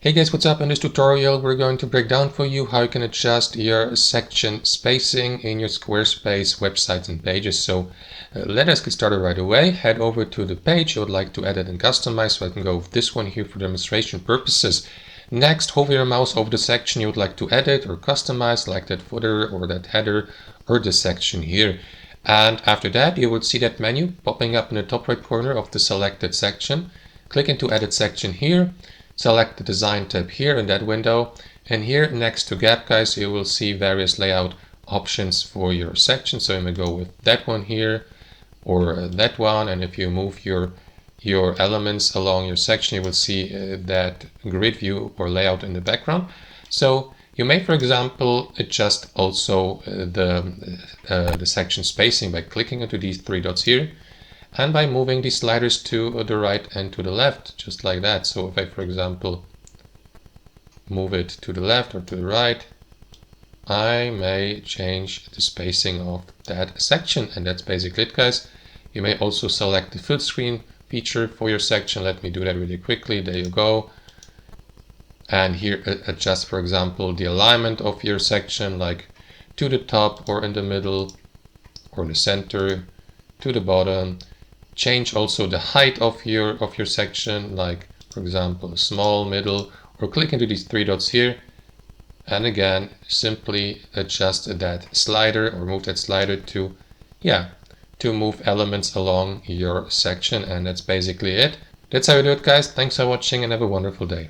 Hey guys, what's up? In this tutorial we're going to break down for you how you can adjust your section spacing in your Squarespace websites and pages. So let us get started right away. Head over to the page you would like to edit and customize. So I can go with this one here for demonstration purposes. Next, hover your mouse over the section you would like to edit or customize, like that footer or that header or this section here. And after that you will see that menu popping up in the top right corner of the selected section. Click into Edit Section here. Select the Design tab here in that window, and here next to Gap, guys, you will see various layout options for your section. So you may go with that one here or that one, and if you move your elements along your section, you will see that grid view or layout in the background. So you may, for example, adjust also the section spacing by clicking into these three dots here, and by moving these sliders to the right and to the left, just like that. So if I, for example, move it to the left or to the right, I may change the spacing of that section. And that's basically it, guys. You may also select the fill screen feature for your section. Let me do that really quickly. There you go. And here adjust, for example, the alignment of your section, like to the top or in the middle or the center, to the bottom. Change also the height of your section, like for example small, middle, or click into these three dots here, and again simply adjust that slider or move that slider to move elements along your section. And that's basically it. That's how you do it, guys. Thanks for watching and have a wonderful day.